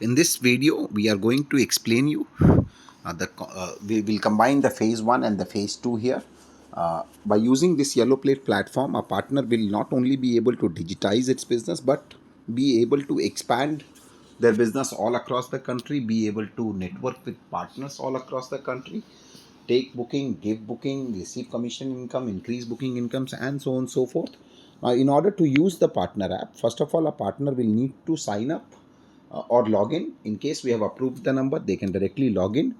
In this video, we are going to explain you we will combine the phase 1 and the phase 2 here. By using this yellow plate platform, a partner will not only be able to digitize its business but be able to expand their business all across the country, be able to network with partners all across the country, take booking, give booking, receive commission income, increase booking incomes, and so on and so forth. In order to use the partner app, first of all, a partner will need to sign up or log in. In case we have approved the number, they can directly log in.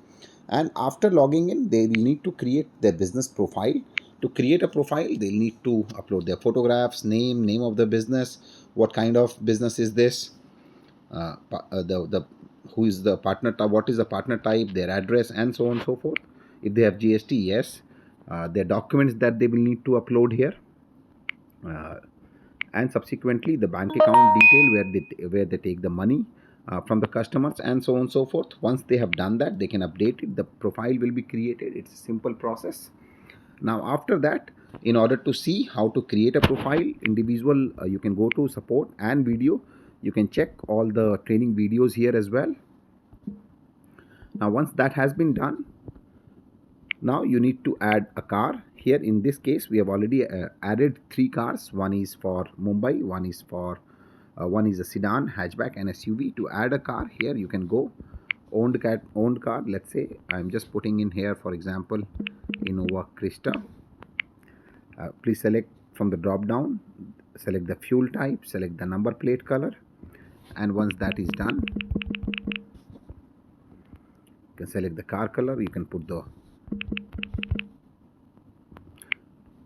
And after logging in, they will need to create their business profile. To create a profile, they'll need to upload their photographs, name of the business, what kind of business is this, the who is the partner, what is the partner type, their address, and so on and so forth. If they have GST, yes, their documents that they will need to upload here, and subsequently the bank account detail where they take the money from the customers, and so on and so forth. Once they have done that, they can update it. The profile will be created. It's a simple process. Now after that, in order to see how to create a profile individual, you can go to support and video. You can check all the training videos here as well. Now once that has been done, now you need to add a car. Here in this case, we have already added 3 cars. One is for Mumbai, one is a sedan, hatchback, and SUV. To add a car, here you can go owned car. Let's say I'm just putting in here, for example, Innova Krista. Please select from the drop down, select the fuel type, select the number plate color, and once that is done, you can select the car color. You can put the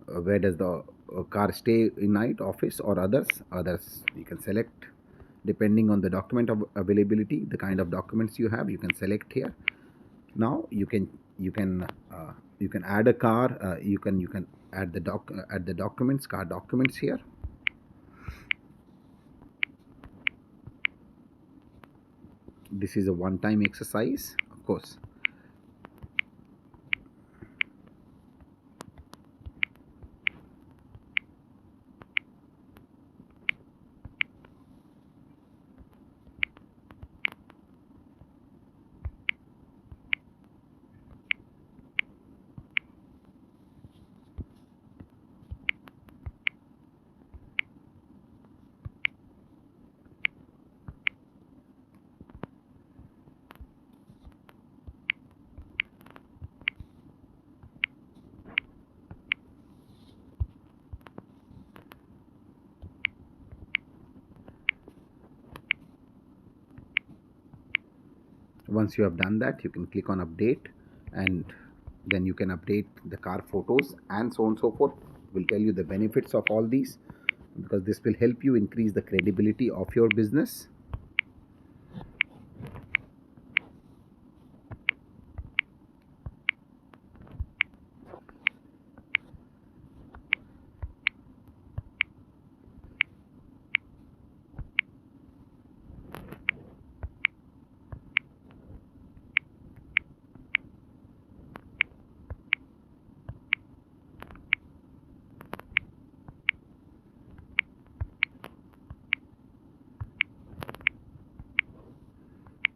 where does the car stay in night, office, or others. You can select depending on the document of availability, the kind of documents you have. You can select here. Now you can add a car. You can add the documents, car documents here. This is a one-time exercise, of course. Once you have done that, you can click on update, and then you can update the car photos and so on and so forth. Will tell you the benefits of all these, because this will help you increase the credibility of your business.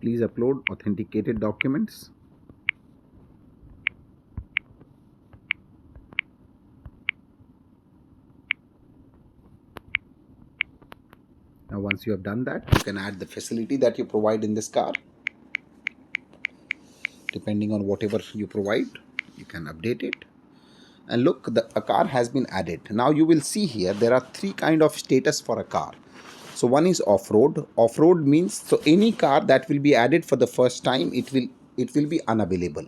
Please upload authenticated documents. Now once you have done that, you can add the facility that you provide in this car. Depending on whatever you provide, you can update it. And look, a car has been added. Now you will see here there are 3 kind of status for a car. So one is off-road. Off-road means, so any car that will be added for the first time, it will be unavailable.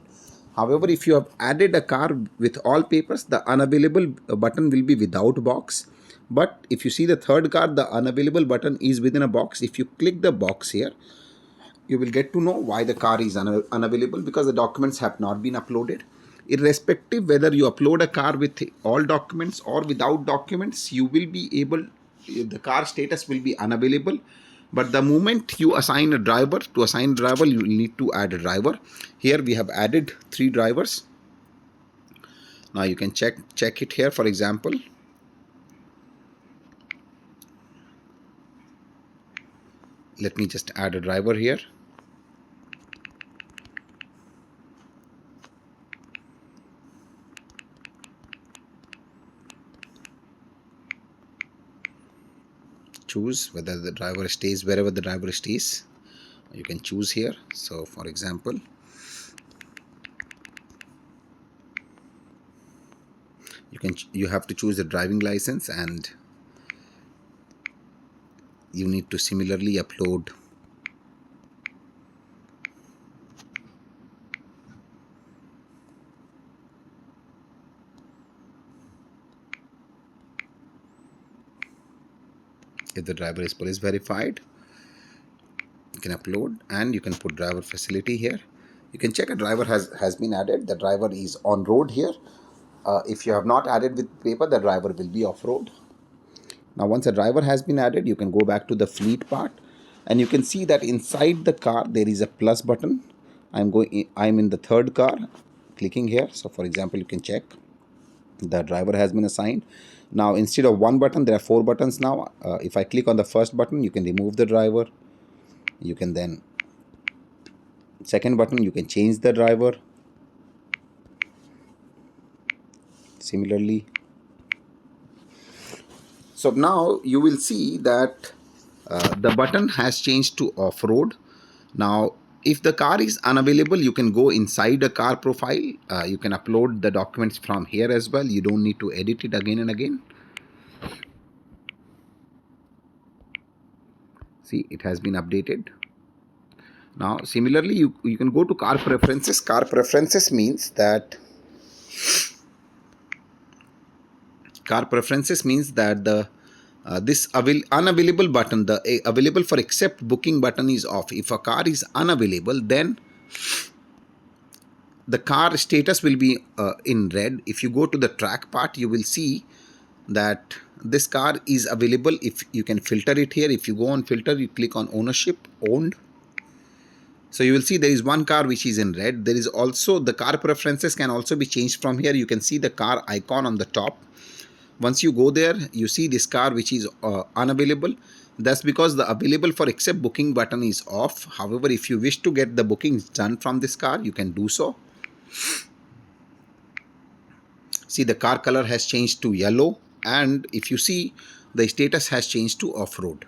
However, if you have added a car with all papers, the unavailable button will be without box. But if you see the third car, the unavailable button is within a box. If you click the box here, you will get to know why the car is unavailable, because the documents have not been uploaded. Irrespective whether you upload a car with all documents or without documents, you will be able, the car status will be unavailable. But the moment you assign a driver, you will need to add a driver. Here we have added 3 drivers. Now you can check it here. For example, let me just add a driver here. choose whether the driver stays wherever the driver stays. You can choose here. So for example, you have to choose the driving license, and you need to similarly upload if the driver is police verified. You can upload, and you can put driver facility here. You can check a driver has been added. The driver is on road here. If you have not added with paper, the driver will be off road. Now once a driver has been added, you can go back to the fleet part, and you can see that inside the car there is a plus button. I'm in the third car, clicking here. So for example, you can check the driver has been assigned. Now instead of one button, there are four buttons now. If I click on the first button, you can remove the driver. You can then, second button, you can change the driver. Similarly, so now you will see that the button has changed to off-road. Now if the car is unavailable, you can go inside a car profile. You can upload the documents from here as well. You don't need to edit it again and again. See, it has been updated. Now similarly, you can go to car preferences. Car preferences means that the this unavailable button, the available for accept booking button is off. If a car is unavailable, then the car status will be in red. If you go to the track part, you will see that this car is available. If you can filter it here, if you go on filter, you click on ownership, owned. So you will see there is one car which is in red. There is also the car preferences can also be changed from here. You can see the car icon on the top. Once you go there, you see this car which is unavailable. That's because the available for accept booking button is off. However, if you wish to get the bookings done from this car, you can do so. See, the car color has changed to yellow, and if you see, the status has changed to off-road.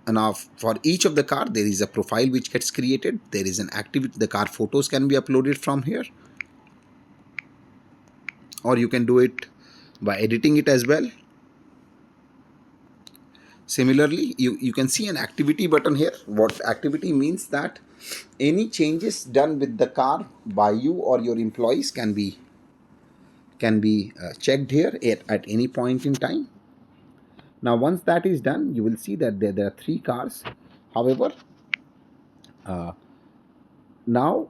And now for each of the car, there is a profile which gets created. There is an activity. The car photos can be uploaded from here, or you can do it by editing it as well. Similarly, you can see an activity button here. What activity means that any changes done with the car by you or your employees can be checked here at any point in time. Now once that is done, you will see that there are three cars. However, now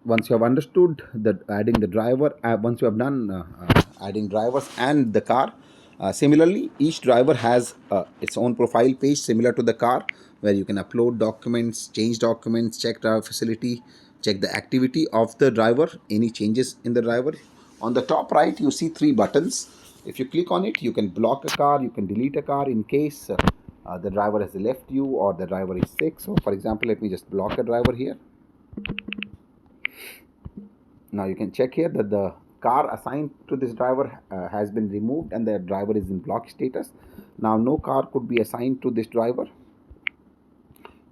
once you have understood that adding the driver, once you have done adding drivers and the car, similarly each driver has its own profile page similar to the car, where you can upload documents, change documents, check driver facility, check the activity of the driver, any changes in the driver. On the top right, you see three buttons. If you click on it, you can block a car, you can delete a car in case the driver has left you or the driver is sick. So for example, let me just block a driver here. Now you can check here that the car assigned to this driver has been removed and the driver is in block status. Now no car could be assigned to this driver,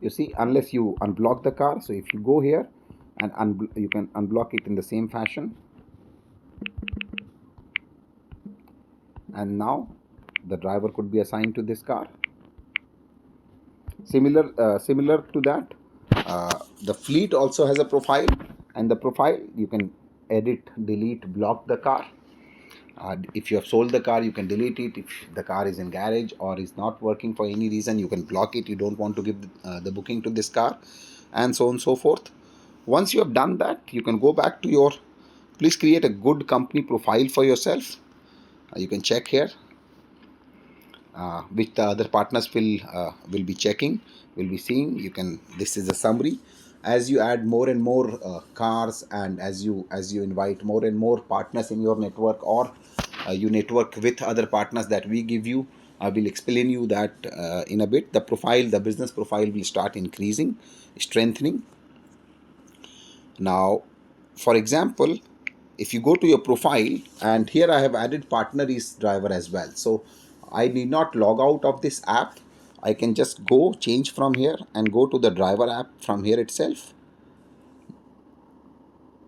you see, unless you unblock the car. So if you go here and you can unblock it in the same fashion, and now the driver could be assigned to this car. Similar to that, the fleet also has a profile, and the profile you can edit, delete, block the car. If you have sold the car, you can delete it. If the car is in garage or is not working for any reason, you can block it. You don't want to give the booking to this car, and so on and so forth. Once you have done that, you can go back to your, please create a good company profile for yourself. You can check here which the other partners will be checking, will be seeing. You can, this is a summary. As you add more and more cars, and as you invite more and more partners in your network, or you network with other partners that we give you, I will explain you that in a bit. The profile, the business profile will start increasing, strengthening. Now for example, if you go to your profile, and here I have added partner is driver as well. So I need not log out of this app. I can just go change from here and go to the driver app from here itself.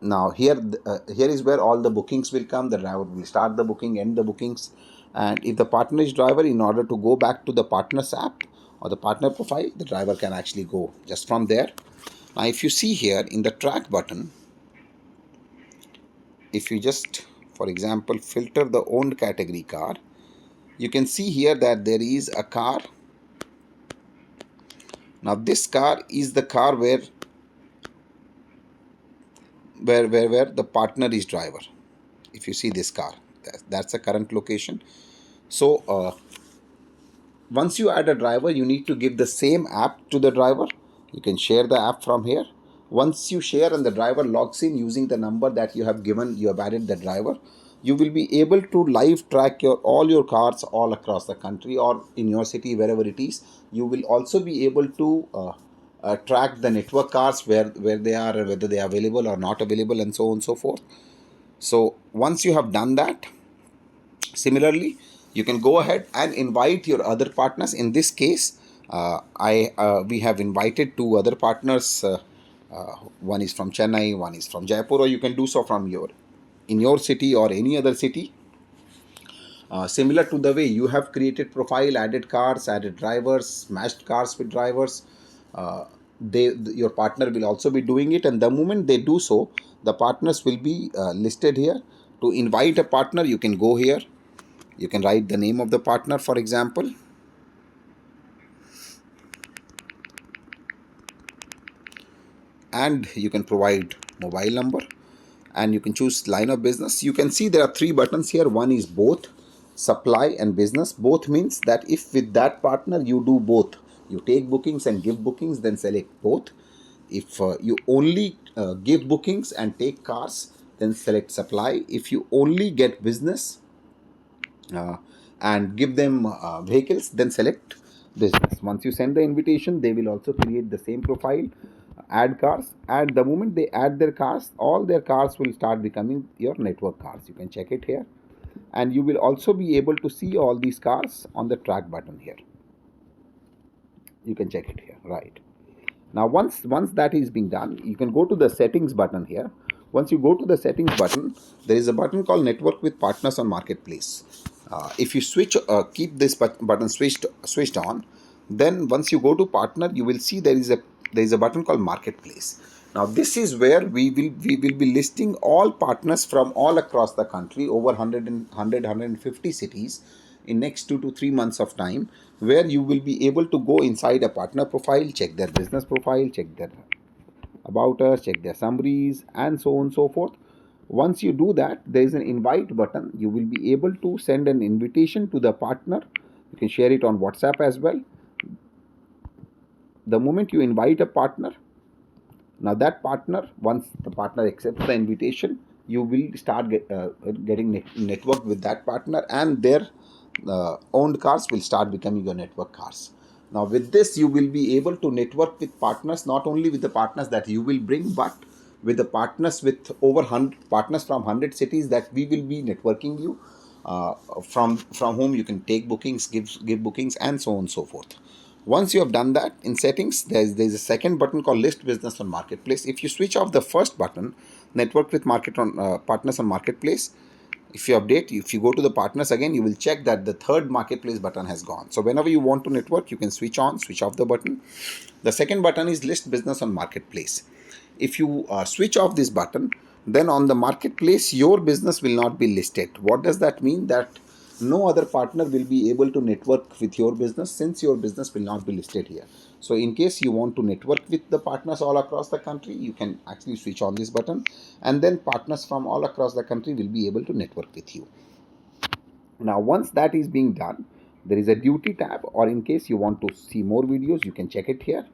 Now here is where all the bookings will come. The driver will start the booking, end the bookings, and if the partner is driver, in order to go back to the partners app or the partner profile, the driver can actually go just from there. Now if you see here in the track button, if you just, for example, filter the owned category car, you can see here that there is a car. Now this car is the car where the partner is driver. If you see this car, that's the current location. So once you add a driver, you need to give the same app to the driver. You can share the app from here. Once you share and the driver logs in using the number that you have given, you have added the driver, you will be able to live track all your cars all across the country or in your city, wherever it is. You will also be able to track the network cars, where they are, whether they are available or not available, and so on and so forth. So once you have done that, similarly, you can go ahead and invite your other partners. In this case, we have invited two other partners. One is from Chennai, one is from Jaipur, or you can do so from in your city or any other city. Similar to the way you have created profile, added cars, added drivers, matched cars with drivers, your partner will also be doing it, and the moment they do so, the partners will be listed here. To invite a partner, you can go here. You can write the name of the partner, for example, and you can provide mobile number, and you can choose line of business. You can see there are three buttons here. One is both, supply and business. Both means that if with that partner you do both, you take bookings and give bookings, then select both. If you only give bookings and take cars, then select supply. If you only get business and give them vehicles, then select business. Once you send the invitation, they will also create the same profile, add cars, and the moment they add their cars, all their cars will start becoming your network cars. You can check it here, and you will also be able to see all these cars on the track button here. You can check it here, right? Now once that is being done, you can go to the settings button here. Once you go to the settings button, there is a button called network with partners on marketplace. If you keep this button switched on, then once you go to partner, you will see there is a button called marketplace. Now this is where we will be listing all partners from all across the country, over 150 cities, in next 2 to 3 months of time, where you will be able to go inside a partner profile, check their business profile, check their about us, check their summaries, and so on and so forth. Once you do that, there is an invite button. You will be able to send an invitation to the partner. You can share it on WhatsApp as well. The moment you invite a partner, now that partner, once the partner accepts the invitation, you will start getting networked with that partner, and their owned cars will start becoming your network cars. Now with this, you will be able to network with partners, not only with the partners that you will bring, but with the partners, with over 100 partners from 100 cities that we will be networking you, from whom you can take bookings, give bookings, and so on and so forth. Once you have done that, in settings, there's a second button called list business on marketplace. If you switch off the first button, network with partners on marketplace, if you update, if you go to the partners again, you will check that the third marketplace button has gone. So whenever you want to network, you can switch on, switch off the button. The second button is list business on marketplace. If you switch off this button, then on the marketplace, your business will not be listed. What does that mean? That no other partner will be able to network with your business, since your business will not be listed here. So in case you want to network with the partners all across the country, you can actually switch on this button, and then partners from all across the country will be able to network with you. Now once that is being done, there is a duty tab, or in case you want to see more videos, you can check it here.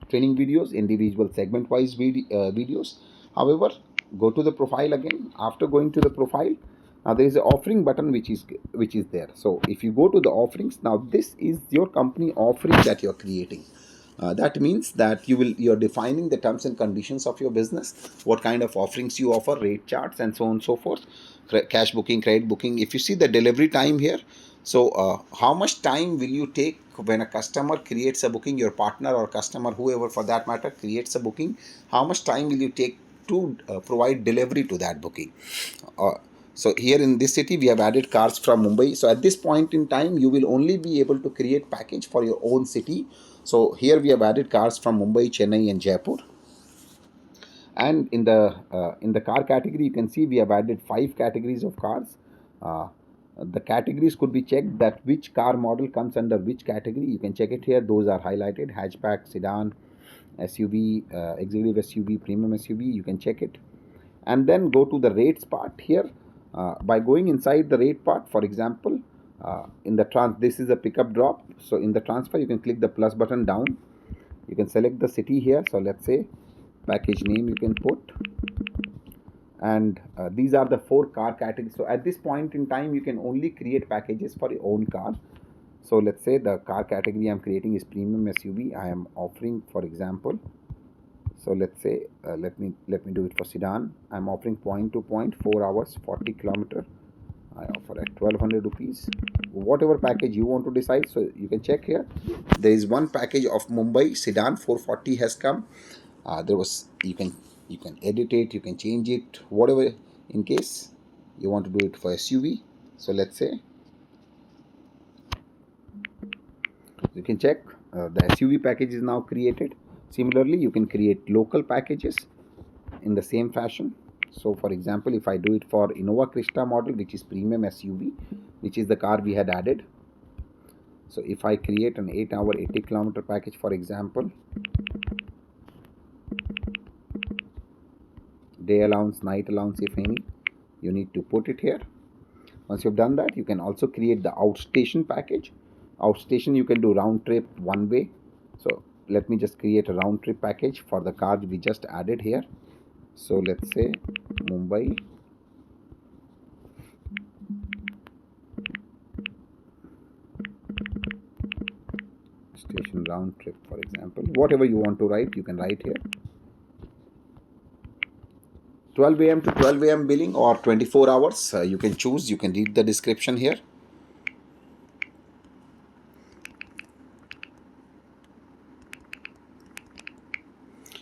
Training videos, individual segment wise videos. However, go to the profile again. After going to the profile, now there is an offering button which is there. So if you go to the offerings, now this is your company offering that you're creating. That means that you're defining the terms and conditions of your business, what kind of offerings you offer, rate charts, and so on and so forth. Cash booking, credit booking. If you see the delivery time here, So how much time will you take when a customer creates a booking, your partner or customer, whoever for that matter, creates a booking? How much time will you take to provide delivery to that booking? Uh, so here in this city, we have added cars from Mumbai. So at this point in time, you will only be able to create package for your own city. So here we have added cars from Mumbai, Chennai, and Jaipur. And in the car category, you can see we have added 5 categories of cars. uh, the categories could be checked, that which car model comes under which category. You can check it here. Those are highlighted: hatchback, sedan, SUV, executive SUV, premium SUV. You can check it. And then go to the rates part here. By going inside the rate part, for example, in the this is a pickup drop. So in the transfer, you can click the plus button down. You can select the city here. So let's say package name you can put. And these are the 4 car categories. So at this point in time, you can only create packages for your own car. So let's say the car category I'm creating is premium SUV. I am offering, for example, so let's say let me do it for sedan. I'm offering point to point 4 hours 40 kilometer. I offer at 1200 rupees. Whatever package you want to decide, so you can check here. There is one package of Mumbai sedan 440 has come. There was, you can edit it, you can change it, whatever, in case you want to do it for SUV. So let's say you can check the SUV package is now created. Similarly, you can create local packages in the same fashion. So for example, if I do it for Innova Krishna model, which is premium SUV, which is the car we had added. So if I create an 8-hour 80-kilometer package, for example, day allowance, night allowance, if any, you need to put it here. Once you've done that, you can also create the outstation package. Outstation, you can do round trip, one way. So let me just create a round trip package for the car we just added here. So let's say Mumbai station round trip, for example. Whatever you want to write, you can write here. 12 a.m. to 12 a.m. billing, or 24 hours. You can choose. You can read the description here.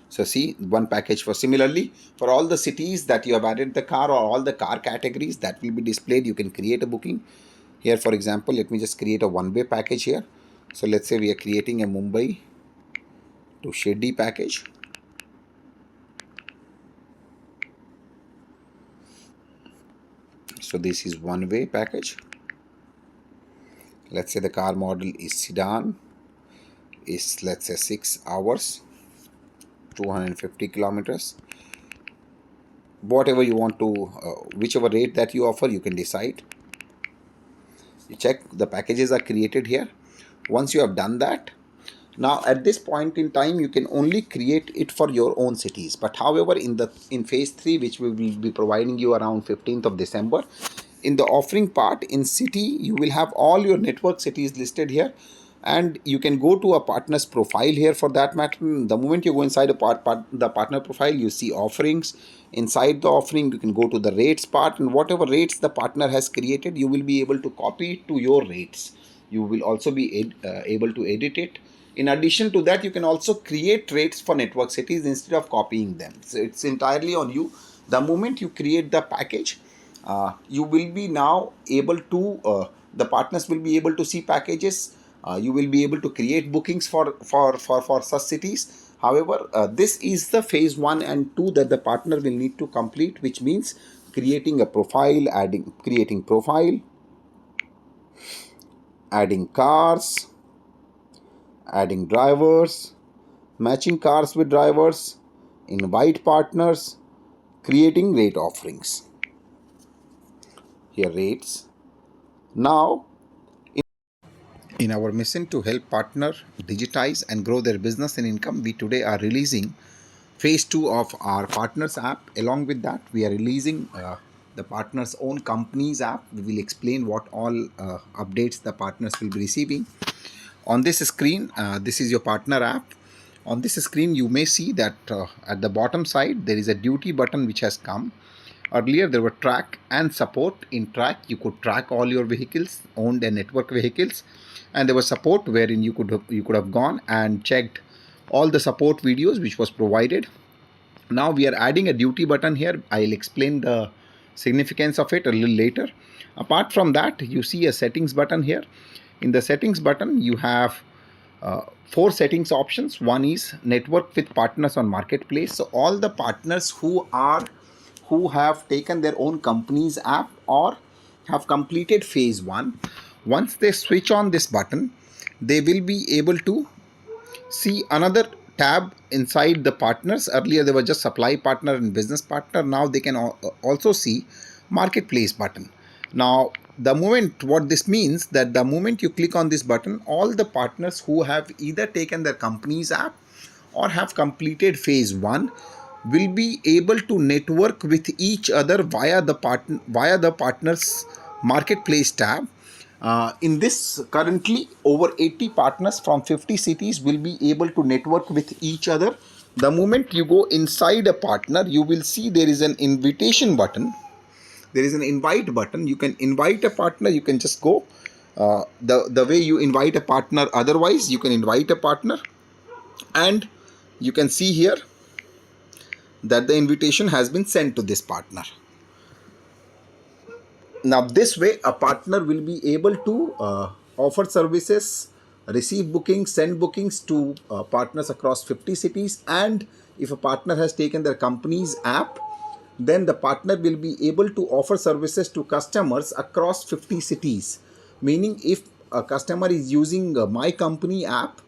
So see, one package for, similarly for all the cities that you have added the car, or all the car categories that will be displayed, you can create a booking here. For example, let me just create a one-way package here. So let's say we are creating a Mumbai to Shirdi package. So this is one-way package. Let's say the car model is sedan, is, let's say, 6 hours 250 kilometers. Whatever you want to, whichever rate that you offer, you can decide. You check the packages are created here. Once you have done that, now at this point in time, you can only create it for your own cities. But however, in phase 3, which we will be providing you around 15th of December, in the offering part, in city, you will have all your network cities listed here. And you can go to a partner's profile here. For that matter, the moment you go inside the partner profile, you see offerings. Inside the offering, you can go to the rates part, and whatever rates the partner has created, you will be able to copy it to your rates. You will also be able to edit it. In addition to that, you can also create rates for network cities instead of copying them. So it's entirely on you. The moment you create the package, you will be now able to, the partners will be able to see packages. You will be able to create bookings for such cities. However, this is the phase 1 and 2 that the partner will need to complete, which means creating a profile, creating profile, adding cars, adding drivers, matching cars with drivers, invite partners, creating rate offerings. Here rates. Now, in our mission to help partner digitize and grow their business and income, we today are releasing phase 2 of our partners app. Along with that, we are releasing the partners own companies app. We will explain what all updates the partners will be receiving. On this screen, this is your partner app. On this screen, you may see that at the bottom side, there is a duty button which has come. Earlier there were track and support. In track you could track all your vehicles, owned and network vehicles, and there was support wherein you could have gone and checked all the support videos which was provided. Now we are adding a duty button here. I'll explain the significance of it a little later. Apart from that, you see a settings button here. In the settings button you have 4 settings options. One is network with partners on marketplace. So all the partners who have taken their own company's app or have completed phase 1, once they switch on this button, they will be able to see another tab inside the partners. Earlier there was just supply partner and business partner. Now they can also see marketplace button. Now the moment, what this means, that the moment you click on this button, all the partners who have either taken their company's app or have completed phase 1 will be able to network with each other via the partners marketplace tab. In this, currently over 80 partners from 50 cities will be able to network with each other. The moment you go inside a partner, you will see there is an invitation button. There is an invite button. You can invite a partner. You can just go the way you invite a partner. Otherwise, you can invite a partner, and you can see here that the invitation has been sent to this partner. Now this way a partner will be able to offer services, receive bookings, send bookings to partners across 50 cities, and if a partner has taken their company's app, then the partner will be able to offer services to customers across 50 cities. Meaning, if a customer is using my company app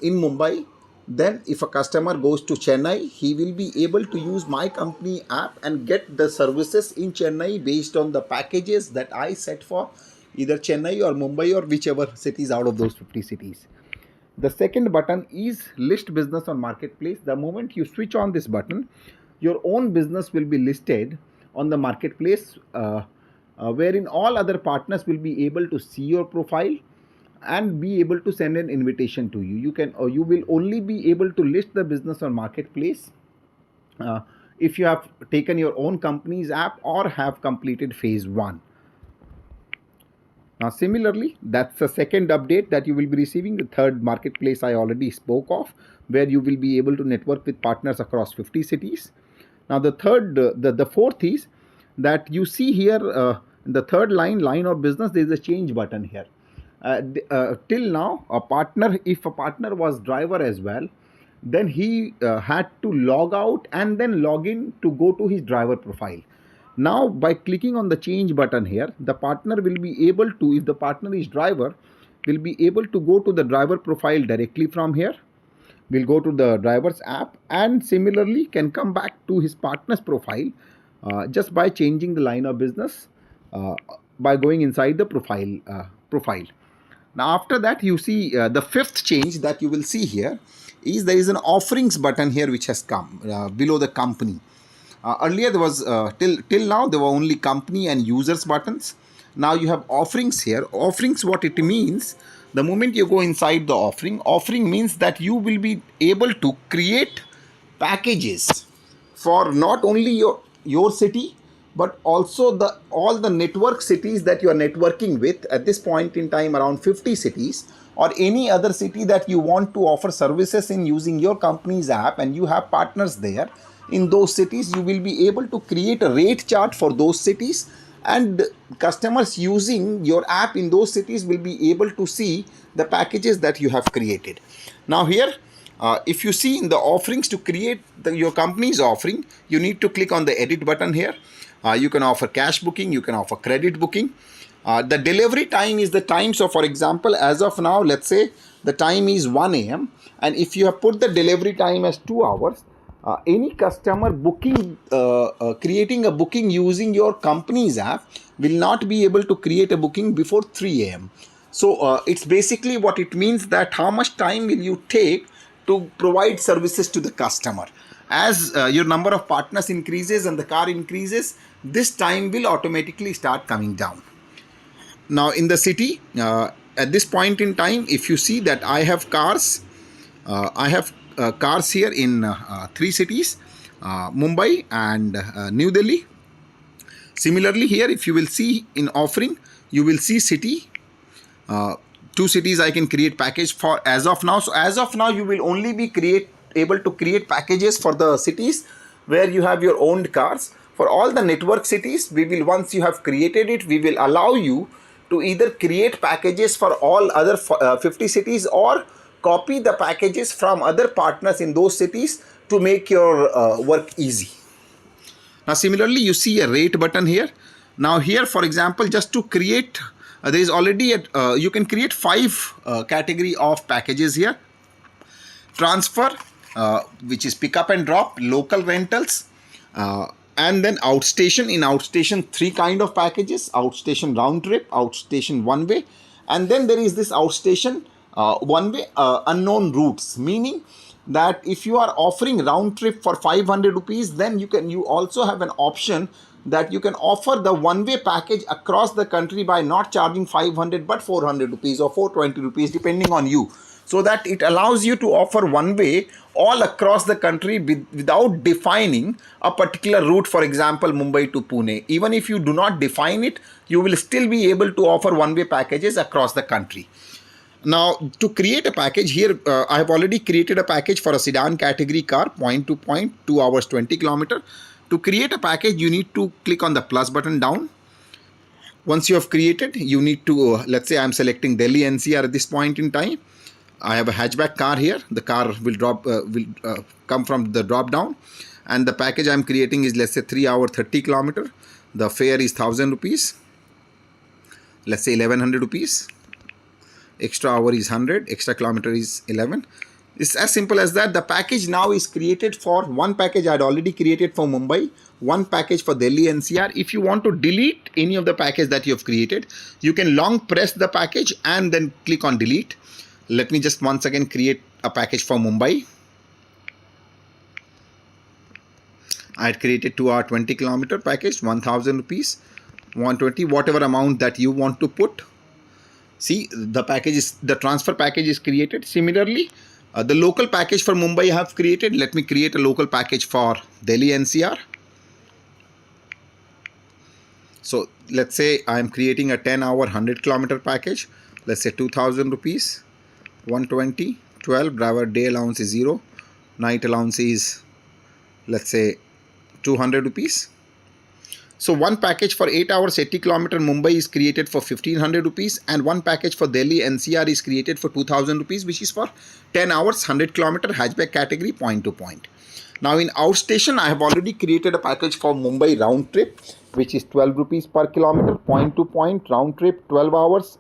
in Mumbai, then if a customer goes to Chennai, he will be able to use my company app and get the services in Chennai based on the packages that I set for either Chennai or Mumbai or whichever cities out of those 50 cities. The second button is list business on marketplace. The moment you switch on this button, your own business will be listed on the marketplace, wherein all other partners will be able to see your profile and be able to send an invitation to you. You will only be able to list the business on marketplace if you have taken your own company's app or have completed phase 1. Now similarly, that's the second update that you will be receiving. The third marketplace I already spoke of, where you will be able to network with partners across 50 cities. Now the fourth is that you see here in the third line of business, there is a change button here. Till now, if a partner was driver as well, then he had to log out and then log in to go to his driver profile. Now by clicking on the change button here, the partner will be able to, if the partner is driver, will be able to go to the driver profile directly from here. Will go to the driver's app and similarly can come back to his partner's profile just by changing the line of business by going inside the profile. Now after that, you see the fifth change that you will see here is there is an offerings button here which has come below the company. Earlier there was till now there were only company and users buttons. Now you have offerings here. Offerings, what it means, the moment you go inside the offering means that you will be able to create packages for not only your city, but also all the network cities that you are networking with at this point in time, around 50 cities, or any other city that you want to offer services in using your company's app and you have partners there. In those cities, you will be able to create a rate chart for those cities, and customers using your app in those cities will be able to see the packages that you have created. Now here, if you see in the offerings, to create your company's offering, you need to click on the edit button here. You can offer cash booking, you can offer credit booking. The delivery time is the time. So for example, as of now, let's say the time is 1 a.m. and if you have put the delivery time as 2 hours, any customer booking, creating a booking using your company's app will not be able to create a booking before 3 a.m. So it's basically what it means, that how much time will you take to provide services to the customer. As your number of partners increases and the car increases, this time will automatically start coming down. Now in the city, at this point in time, if you see that I have cars, cars here in 3 cities, Mumbai and New Delhi. Similarly here, if you will see in offering, you will see city, two cities I can create package for as of now. So as of now, you will only be able to create packages for the cities where you have your owned cars. For all the network cities, we will, once you have created it, we will allow you to either create packages for all other 50 cities, or copy the packages from other partners in those cities to make your work easy. Now similarly, you see a rate button here. Now here, for example, just to create, there is already you can create 5 category of packages here. Transfer, which is pick up and drop, local rentals, and then outstation. In outstation, 3 kind of packages: outstation round trip, outstation one way, and then there is this outstation one way unknown routes, meaning that if you are offering round trip for 500 rupees, then you also have an option that you can offer the one way package across the country by not charging 500 but 400 rupees or 420 rupees, depending on you, so that it allows you to offer one way all across the country without defining a particular route. For example, Mumbai to Pune, even if you do not define it, you will still be able to offer one way packages across the country. Now, to create a package here, I have already created a package for a sedan category car, point to point, 2 hours 20 kilometer. To create a package, you need to click on the plus button down. Once you have created, you need to, let's say I'm selecting Delhi NCR at this point in time. I have a hatchback car here. The car will come from the drop down, and the package I'm creating is, let's say, 3 hour 30 kilometer. The fare is 1000 rupees. Let's say 1100 rupees. Extra hour is 100, extra kilometer is 11. It's as simple as that. The package now is created for one package I had already created for Mumbai, one package for Delhi NCR. If you want to delete any of the package that you have created, you can long press the package and then click on delete. Let me just once again create a package for Mumbai. I had created 2 hour 20 kilometer package, 1000 rupees, 120, whatever amount that you want to put. See, the transfer package is created. Similarly, the local package for Mumbai I have created. Let me create a local package for Delhi NCR. So let's say I am creating a 10 hour 100 kilometer package. Let's say 2000 rupees, 120, 12, driver day allowance is 0, night allowance is, let's say, 200 rupees. So one package for 8 hours 80 kilometer Mumbai is created for 1500 rupees, and one package for Delhi NCR is created for 2000 rupees, which is for 10 hours 100 kilometer hatchback category, point to point. Now in outstation, I have already created a package for Mumbai round trip, which is 12 rupees per kilometer, point to point, round trip, 12 hours,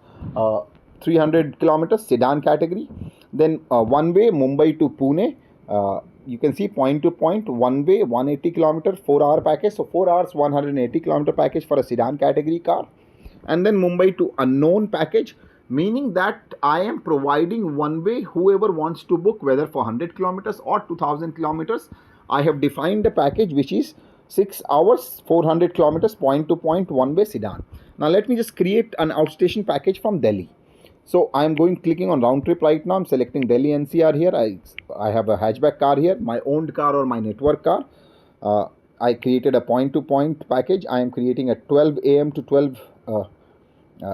300 kilometers, sedan category. Then one way Mumbai to Pune, you can see point to point, one way 180 kilometer, 4 hour package. So 4 hours 180 kilometer package for a sedan category car. And then Mumbai to unknown package, meaning that I am providing one way, whoever wants to book, whether for 100 kilometers or 2000 kilometers. I have defined a package which is 6 hours 400 kilometers, point to point, one way sedan. Now let me just create an outstation package from Delhi. So I am clicking on round trip right now. I'm selecting Delhi NCR here. I have a hatchback car here, my owned car or my network car. I created a point to point package. I am creating a 12 AM to 12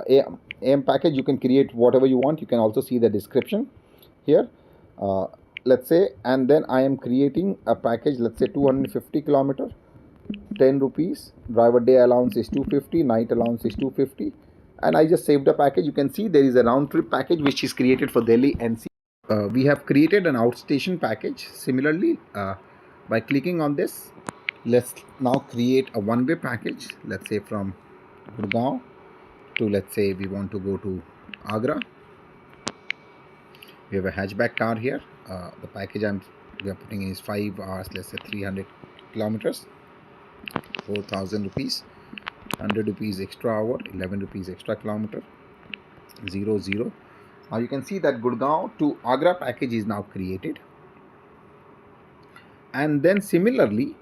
AM package. You can create whatever you want. You can also see the description here. Let's say, and then I am creating a package, let's say 250 kilometer, 10 rupees. Driver day allowance is 250, night allowance is 250. And I just saved a package. You can see there is a round trip package which is created for Delhi NCR. We have created an outstation package. Similarly, by clicking on this, let's now create a one way package. Let's say from Gurgaon to, let's say we want to go to Agra. We have a hatchback car here. The package we are putting in is 5 hours, let's say 300 kilometers, 4000 rupees. 100 rupees extra hour, 11 rupees extra kilometer, 00. Now you can see that Gurgaon to Agra package is now created. And then similarly,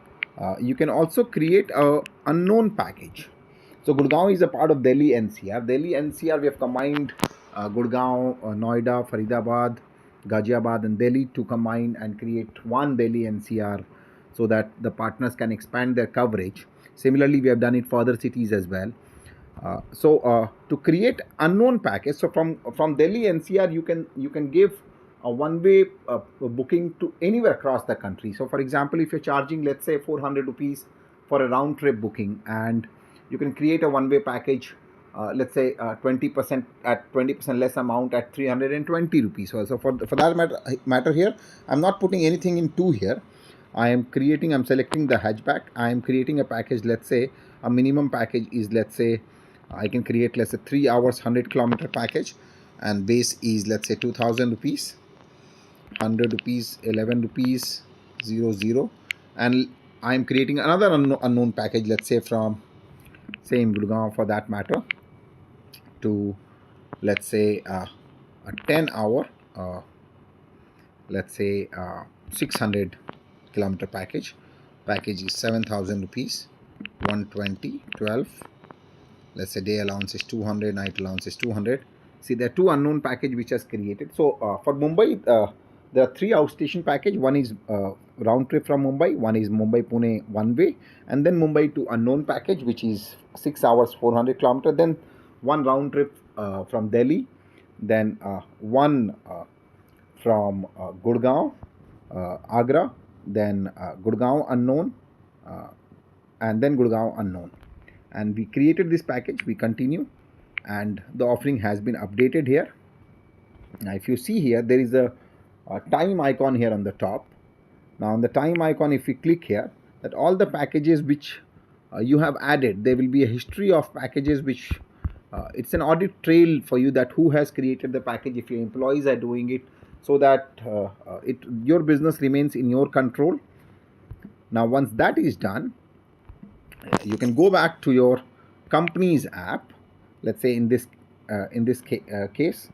you can also create a unknown package. So Gurgaon is a part of Delhi NCR. Delhi NCR, we have combined Gurgaon, Noida, Faridabad, Ghaziabad and Delhi to combine and create one Delhi NCR so that the partners can expand their coverage. Similarly, we have done it for other cities as well. To create unknown package, so from Delhi NCR, you can give a one-way booking to anywhere across the country. So, for example, if you're charging, let's say, 400 rupees for a round trip booking, and you can create a one-way package, let's say 20% at 20% less amount at 320 rupees. So for that matter here, I'm not putting anything in two here. I'm selecting the hatchback. I am creating a package. Let's say a minimum package is, let's say, I can create, let's say, 3 hours 100-kilometer package, and base is, let's say, 2000 rupees, 100 rupees, 11 rupees, 00. And I'm creating another unknown package, let's say from, say, in Gurgaon for that matter, to, let's say, a 10-hour, let's say, 600-kilometer package. Package is 7000 rupees, 120, 12. Let's say day allowance is 200, night allowance is 200. See, there are two unknown package which has created. So for Mumbai, there are three outstation package. One is round trip from Mumbai, one is Mumbai Pune one way, and then Mumbai to unknown package, which is 6 hours 400 kilometer. Then one round trip from Delhi, then one from Gurgaon, Agra, then Gurgaon unknown, and then Gurgaon unknown. And we created this package. We continue, and the offering has been updated here. Now if you see here, there is a time icon here on the top. Now on the time icon, if we click here, that all the packages which you have added, there will be a history of packages which it's an audit trail for you, that who has created the package, if your employees are doing it, so that your business remains in your control. Now once that is done, you can go back to your company's app. Let's say in this case,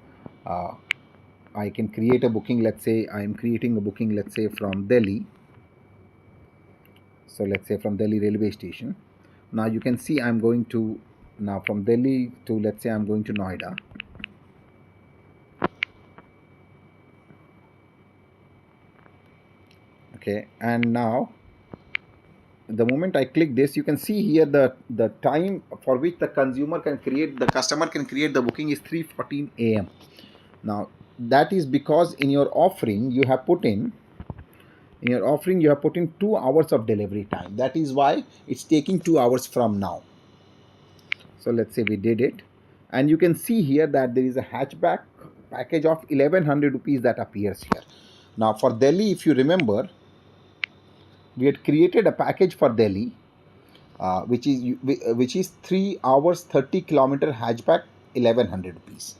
I can create a booking. Let's say I am creating a booking, let's say, from Delhi. So let's say from Delhi railway station. Now you can see I'm going to, now from Delhi to, let's say, I'm going to Noida. Okay, and now the moment I click this, you can see here the time for which the customer can create the booking is 3:14 a.m. Now that is because in your offering you have put in 2 hours of delivery time. That is why it's taking 2 hours from now. So let's say we did it, and you can see here that there is a hatchback package of 1100 rupees that appears here. Now for Delhi, if you remember, we had created a package for Delhi, which is 3 hours 30 kilometer hatchback, 1100 rupees.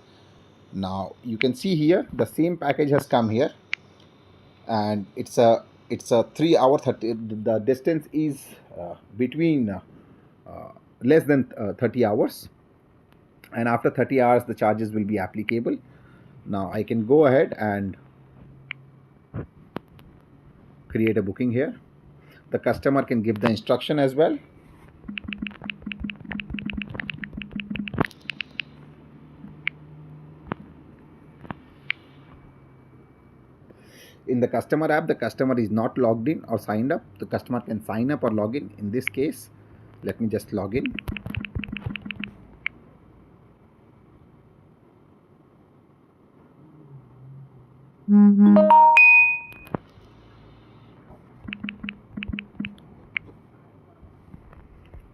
Now you can see here the same package has come here, and it's a 3 hour 30. The distance is between less than 30 hours, and after 30 hours the charges will be applicable. Now I can go ahead and create a booking here. The customer can give the instruction as well. In the customer app, the customer is not logged in or signed up. The customer can sign up or log in. In this case, let me just log in.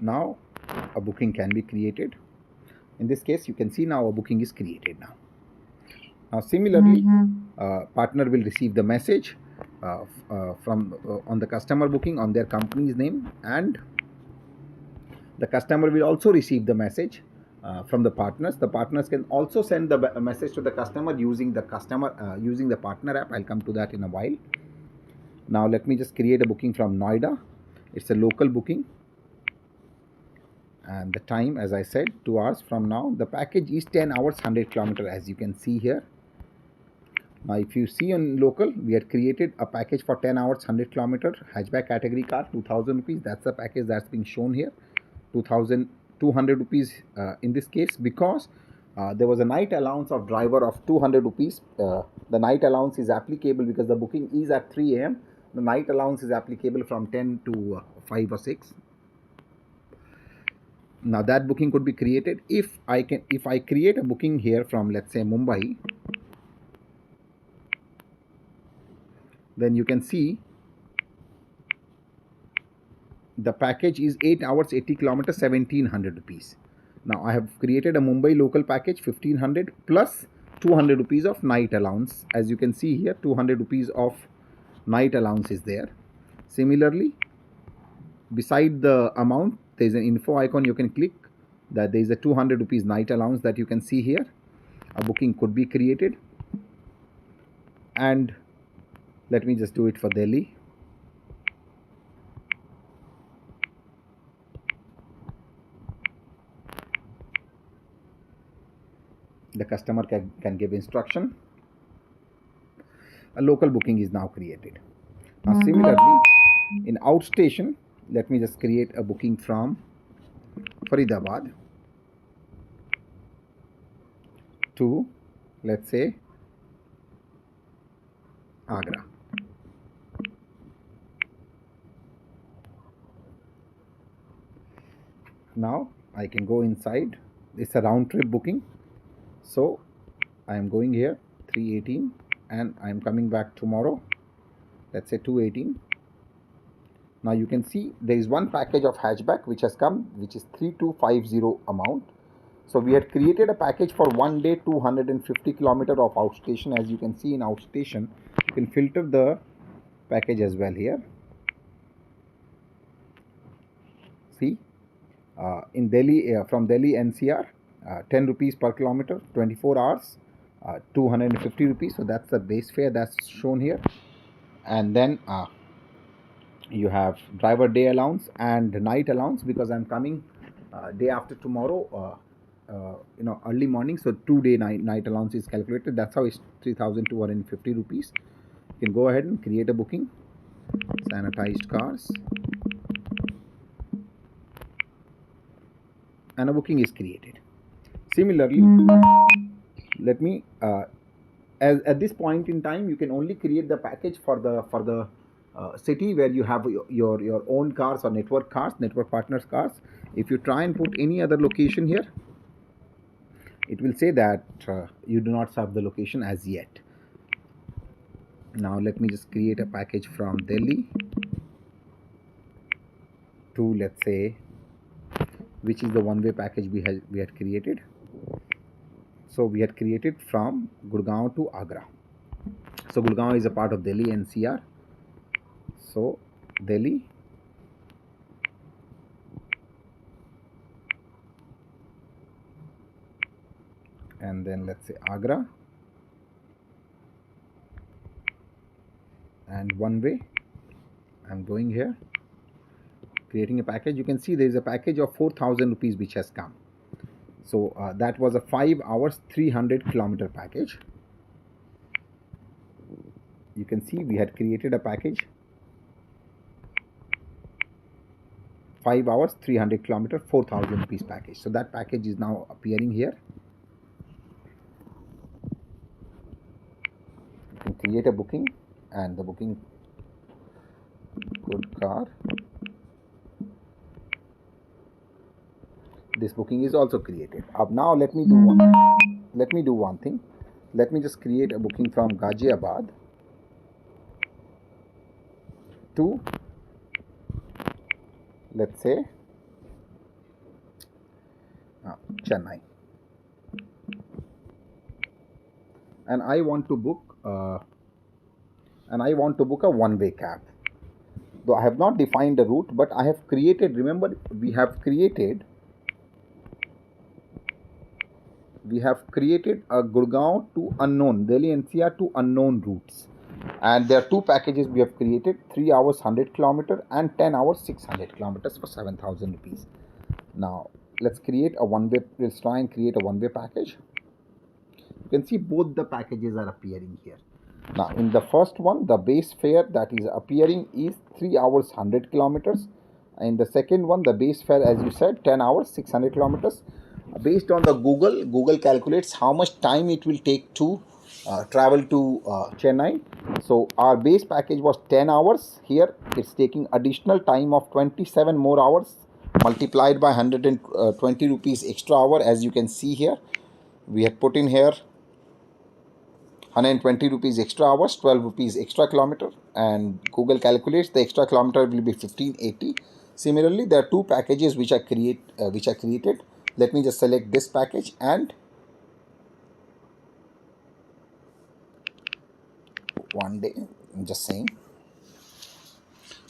Now a booking can be created. In this case, you can see now a booking is created now. Now similarly, partner will receive the message from on the customer booking on their company's name, and the customer will also receive the message from the partners. The partners can also send the message to the customer using the partner app. I'll come to that in a while. Now let me just create a booking from Noida. It's a local booking, and the time, as I said, 2 hours from now. The package is 10 hours 100 kilometer, as you can see here. Now if you see on local, we had created a package for 10 hours 100 kilometer hatchback category car, 2000 rupees. That's the package that's being shown here, 2200 rupees in this case, because there was a night allowance of driver of 200 rupees. The night allowance is applicable because the booking is at 3 a.m. The night allowance is applicable from 10 to 5 or 6. Now that booking could be created if I create a booking here from, let's say, Mumbai. Then you can see the package is 8 hours 80 kilometers 1700 rupees. Now I have created a Mumbai local package 1500 plus 200 rupees of night allowance. As you can see here, 200 rupees of night allowance is there. Similarly, beside the amount, there is an info icon. You can click that there is a 200 rupees night allowance that you can see here. A booking could be created, and let me just do it for Delhi. The customer can give instruction. A local booking is now created. Now similarly, in outstation, let me just create a booking from Faridabad to, let's say, Agra. Now I can go inside. It's a round trip booking. So I am going here 318 and I am coming back tomorrow, let's say 218. Now you can see there is one package of hatchback which has come, which is 3250 amount. So we had created a package for 1 day 250 kilometer of outstation. As you can see in outstation, you can filter the package as well here. See, in Delhi, from Delhi NCR, 10 rupees per kilometer, 24 hours, 250 rupees. So that's the base fare that's shown here. And then you have driver day allowance and night allowance, because I'm coming day after tomorrow, early morning. So 2-day night allowance is calculated. That's how it's 3,250 rupees. You can go ahead and create a booking. Sanitized cars. And a booking is created. Similarly, let me at this point in time, you can only create the package for the city where you have your own cars or network partners cars. If you try and put any other location here, it will say that you do not serve the location as yet. Now let me just create a package from Delhi to, let's say, which is the one-way package we had created. So we had created from Gurgaon to Agra. So Gurgaon is a part of Delhi NCR. So Delhi, and then let's say Agra, and one way. I'm going here, creating a package. You can see there is a package of 4,000 rupees which has come. So that was a 5 hours 300 kilometer package. You can see we had created a package 5 hours 300 kilometer 4,000 rupees package. So that package is now appearing here. You can create a booking, and the booking good car. This booking is also created. Now let me do one thing. Let me just create a booking from Ghaziabad to, let's say, Chennai, and I want to book a one-way cab. Though I have not defined the route, but I have created. Remember, we have created a Gurgaon to unknown, Delhi NCR to unknown routes. And there are two packages we have created, 3 hours 100 kilometer and 10 hours 600 kilometers for 7,000 rupees. Now let's create a one-way. Let's try and create a one-way package. You can see both the packages are appearing here. Now in the first one, the base fare that is appearing is 3 hours 100 kilometers. In the second one, the base fare, as you said, 10 hours 600 kilometers. Based on the Google calculates how much time it will take to travel to Chennai. So our base package was 10 hours. Here it's taking additional time of 27 more hours multiplied by 120 rupees extra hour. As you can see here, we have put in here 120 rupees extra hours, 12 rupees extra kilometer, and Google calculates the extra kilometer will be 1580. Similarly, there are two packages which are created. Let me just select this package, and one day, I'm just saying.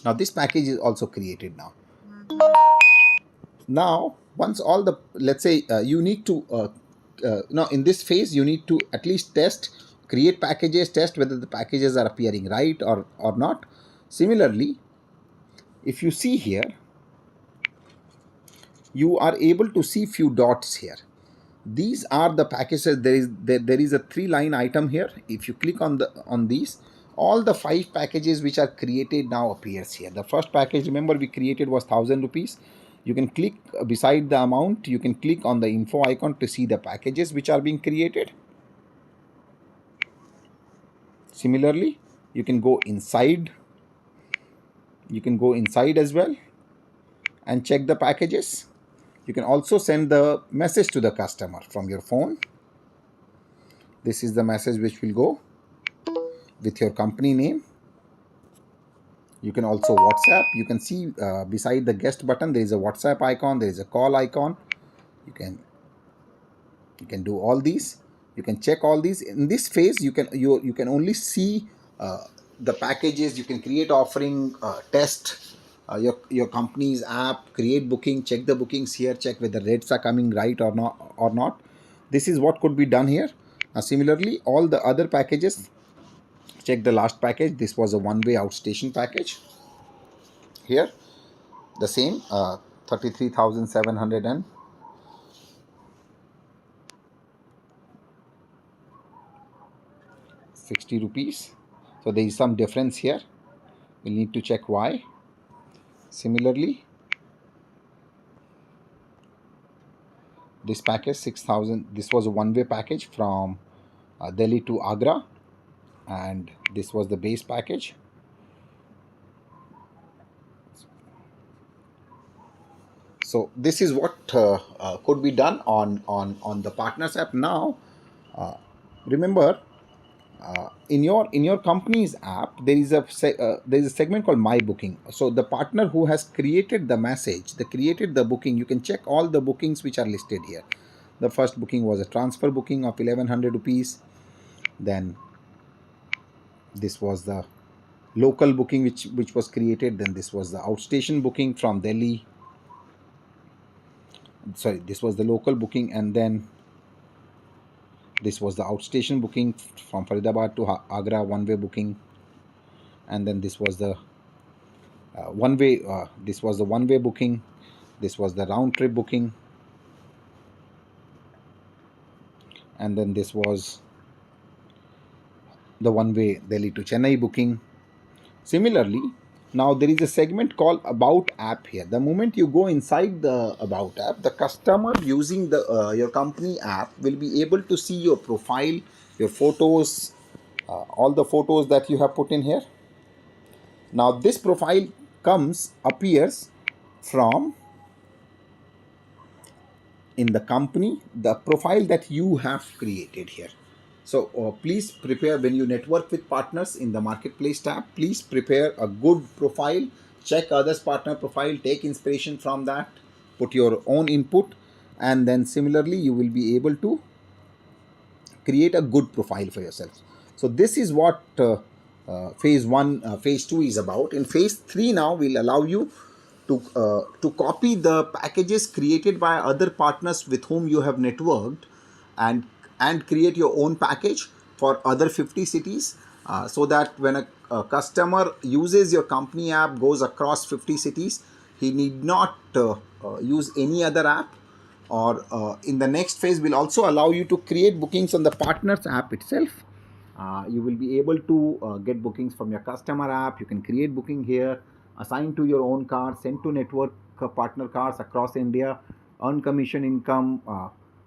Now this package is also created now. Now once all the, let's say you need to now in this phase you need to at least test, create packages, test whether the packages are appearing right or not. Similarly, if you see here, you are able to see few dots here. These are the packages. There is a 3-line item here. If you click on these, all the 5 packages which are created now appears here. The first package, remember, we created was 1000 rupees. You can click beside the amount, you can click on the info icon to see the packages which are being created. Similarly, you can go inside as well and check the packages. You can also send the message to the customer from your phone. This is the message which will go with your company name. You can also WhatsApp. You can see beside the guest button there is a WhatsApp icon, there is a call icon. You can do all these. You can check all these. In this phase, you can only see the packages. You can create offering, test your company's app, create booking, check the bookings here, check whether rates are coming right or not. This is what could be done here. Similarly, all the other packages, check the last package. This was a one-way outstation package. Here the same 33,760 rupees. So there is some difference here. We'll need to check why. Similarly, this package 6,000. This was a one-way package from Delhi to Agra, and this was the base package. So this is what could be done on the Partners app. Now, remember, in your company's app there is a segment called My Booking. So the partner who has created the message, they created the booking, you can check all the bookings which are listed here. The first booking was a transfer booking of 1100 rupees. Then this was the local booking which was created. Then this was the outstation booking from Delhi. Sorry, this was the local booking, and then this was the outstation booking from Faridabad to Agra, one-way booking. And then this was the one-way. This was the one-way booking. This was the round-trip booking. And then this was the one-way Delhi to Chennai booking. Similarly, now there is a segment called About App here. The moment you go inside the About App, the customer using the your company app will be able to see your profile, your photos, all the photos that you have put in here. Now this profile appears from in the company, the profile that you have created here. So please prepare, when you network with partners in the marketplace tab, please prepare a good profile, check others partner profile, take inspiration from that, put your own input, and then similarly you will be able to create a good profile for yourself. So this is what phase 1 phase 2 is about. In phase 3 now we'll allow you to copy the packages created by other partners with whom you have networked, and create your own package for other 50 cities, so that when a customer uses your company app, goes across 50 cities, he need not use any other app. Or in the next phase we'll also allow you to create bookings on the partners app itself. You will be able to get bookings from your customer app. You can create booking here, assign to your own car, send to network partner cars across India, earn commission income,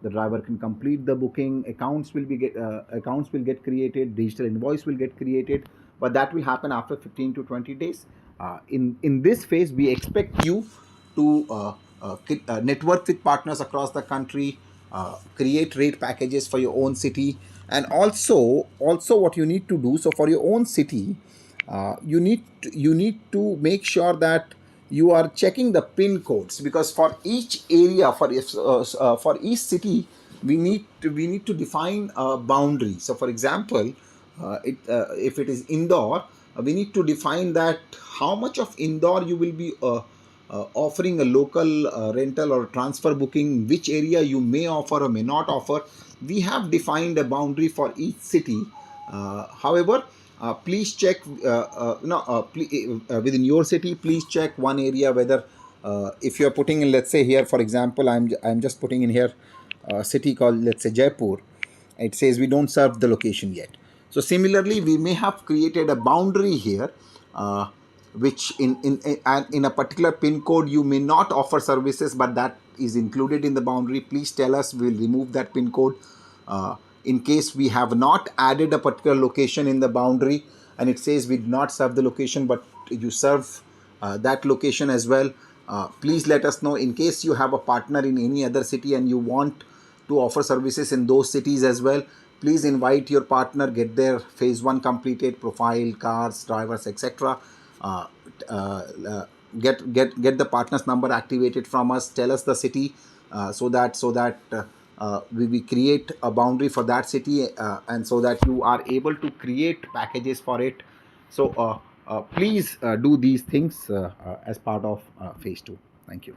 The driver can complete the booking. Accounts will get created. Digital invoice will get created, but that will happen after 15 to 20 days. In this phase, we expect you to network with partners across the country, create rate packages for your own city, and also what you need to do. So for your own city, you need to make sure that you are checking the pin codes, because for each area, for each city, we need to define a boundary. So for example, if it is Indore, we need to define that how much of Indore you will be offering a local rental or transfer booking, which area you may offer or may not offer. We have defined a boundary for each city. However, please check no within your city, please check one area whether if you are putting in, let's say here for example, I'm just putting in here a city called, let's say, Jaipur. It says we don't serve the location yet. So similarly, we may have created a boundary here, which in a particular pin code you may not offer services, but that is included in the boundary. Please tell us, we'll remove that pin code. In case we have not added a particular location in the boundary and it says we do not serve the location, but you serve that location as well, please let us know. In case you have a partner in any other city and you want to offer services in those cities as well, please invite your partner, get their phase 1 completed, profile, cars, drivers, etc. uh, get the partner's number activated from us, tell us the city, so that we create a boundary for that city, and so that you are able to create packages for it. So please do these things as part of phase 2. Thank you.